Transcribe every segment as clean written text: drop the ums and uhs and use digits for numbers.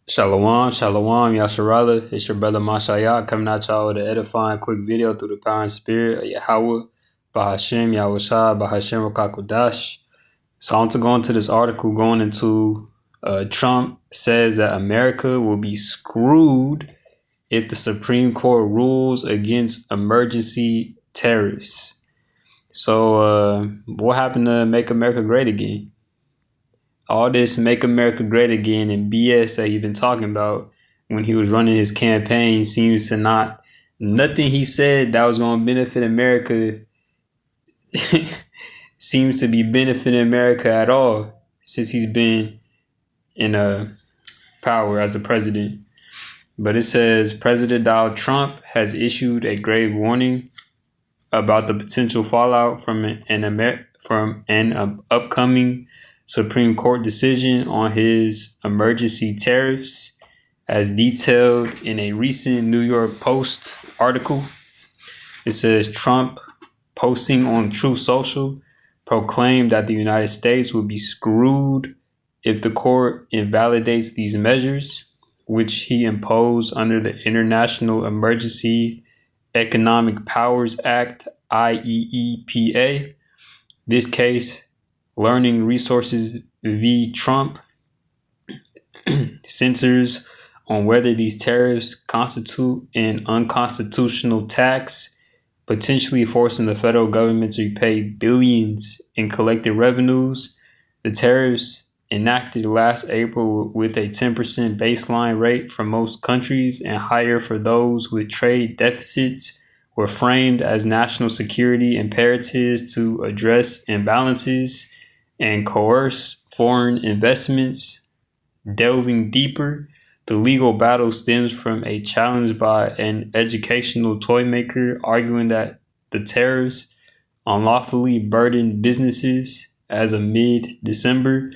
Shalom, shalom, Yasharala. It's your brother Mashayah coming at y'all with an edifying quick video through the power and spirit of Yahweh, Bahashem, Yahushua, Bahashem Rakakudash. So I want to go into this article going into Trump says that America will be screwed if the Supreme Court rules against emergency tariffs. So what happened to Make America Great Again? All this Make America Great Again and BS that he's been talking about when he was running his campaign seems to nothing he said that was going to benefit America seems to be benefiting America at all since he's been in power as a president. But it says President Donald Trump has issued a grave warning about the potential fallout from an upcoming Supreme Court decision on his emergency tariffs, as detailed in a recent New York Post article. It says Trump, posting on Truth Social, proclaimed that the United States would be screwed if the court invalidates these measures, which he imposed under the International Emergency Economic Powers Act, IEEPA. This case, Learning Resources v. Trump, centers on whether these tariffs constitute an unconstitutional tax, potentially forcing the federal government to pay billions in collected revenues. The tariffs, enacted last April with a 10% baseline rate for most countries and higher for those with trade deficits, were framed as national security imperatives to address imbalances and coerce foreign investments. Delving deeper, the legal battle stems from a challenge by an educational toy maker arguing that the tariffs unlawfully burdened businesses. As of mid-December,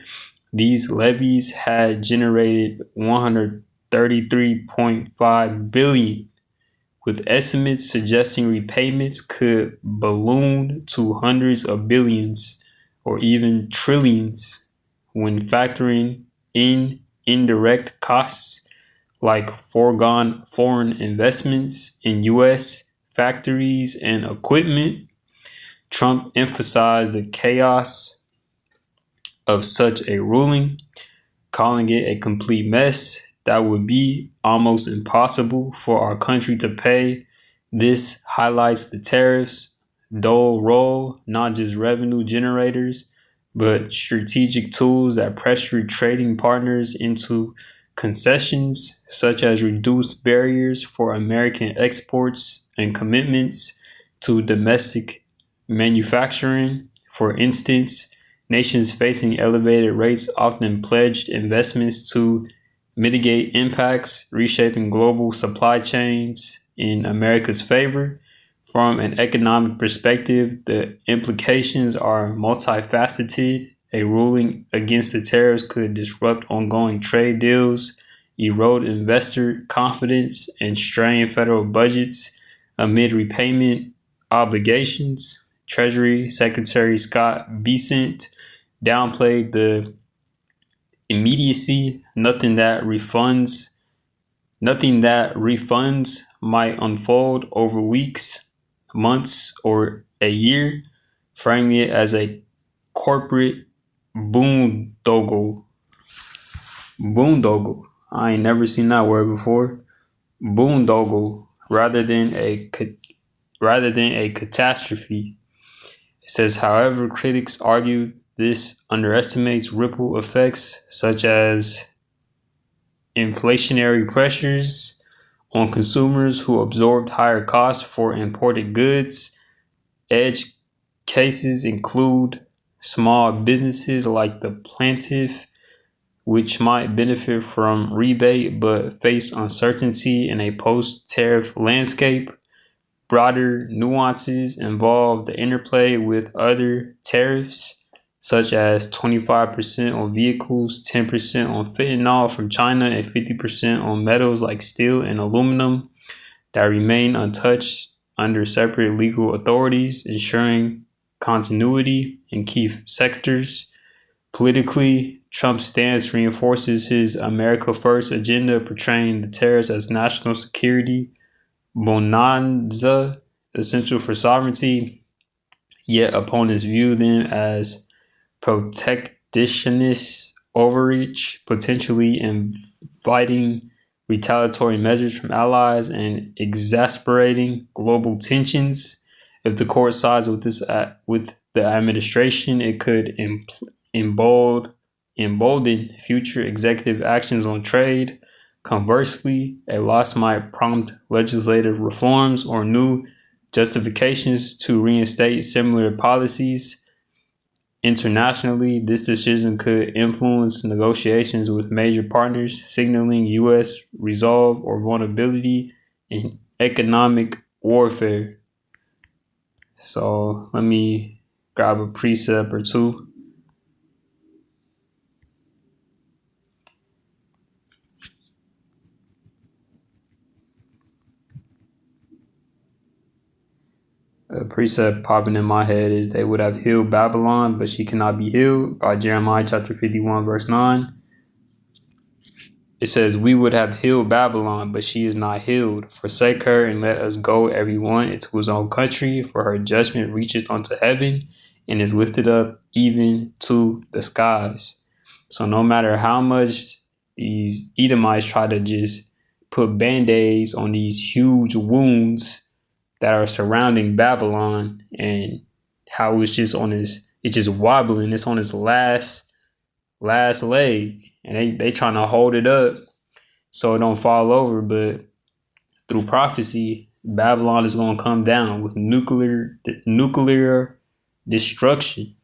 these levies had generated $133.5 billion, with estimates suggesting repayments could balloon to hundreds of billions or even trillions when factoring in indirect costs like foregone foreign investments in U.S. factories and equipment. Trump emphasized the chaos of such a ruling, calling it a complete mess that would be almost impossible for our country to pay. This highlights the tariffs' dual role, not just revenue generators, but strategic tools that pressure trading partners into concessions, such as reduced barriers for American exports and commitments to domestic manufacturing. For instance, nations facing elevated rates often pledged investments to mitigate impacts, reshaping global supply chains in America's favor. From an economic perspective, the implications are multifaceted. A ruling against the tariffs could disrupt ongoing trade deals, erode investor confidence, and strain federal budgets amid repayment obligations. Treasury Secretary Scott Bessent downplayed the immediacy. Nothing that refunds might unfold over weeks, months, or a year, framing it as a corporate boondoggle. Boondoggle. I ain't never seen that word before. Boondoggle, rather than a catastrophe. It says, however, critics argue this underestimates ripple effects such as inflationary pressures on consumers who absorbed higher costs for imported goods. Edge cases include small businesses like the plaintiff, which might benefit from rebate but face uncertainty in a post-tariff landscape. Broader nuances involve the interplay with other tariffs, such as 25% on vehicles, 10% on fentanyl from China, and 50% on metals like steel and aluminum that remain untouched under separate legal authorities, ensuring continuity in key sectors. Politically, Trump's stance reinforces his America First agenda, portraying the tariffs as national security bonanza essential for sovereignty, yet opponents view them as protectionist overreach, potentially inviting retaliatory measures from allies and exasperating global tensions. If the court sides with the administration, it could embolden future executive actions on trade. Conversely, a loss might prompt legislative reforms or new justifications to reinstate similar policies. Internationally, this decision could influence negotiations with major partners, signaling U.S. resolve or vulnerability in economic warfare. So let me grab a precept or two. A precept popping in my head is they would have healed Babylon, but she cannot be healed, by Jeremiah chapter 51, verse 9. It says, we would have healed Babylon, but she is not healed. Forsake her and let us go, every one into his own country, for her judgment reaches unto heaven and is lifted up even to the skies. So no matter how much these Edomites try to just put band-aids on these huge wounds that are surrounding Babylon, and how it's just wobbling. It's on its last leg, and they trying to hold it up so it don't fall over. But through prophecy, Babylon is going to come down with nuclear destruction.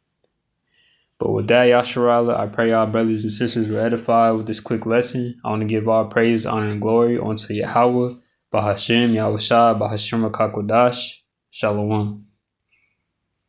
But with that, Yasharala, I pray y'all brothers and sisters were edified with this quick lesson. I want to give all praise, honor, and glory unto Yahweh, Bahashem, Yahushua, Bahashem HaKakodash. Shalom.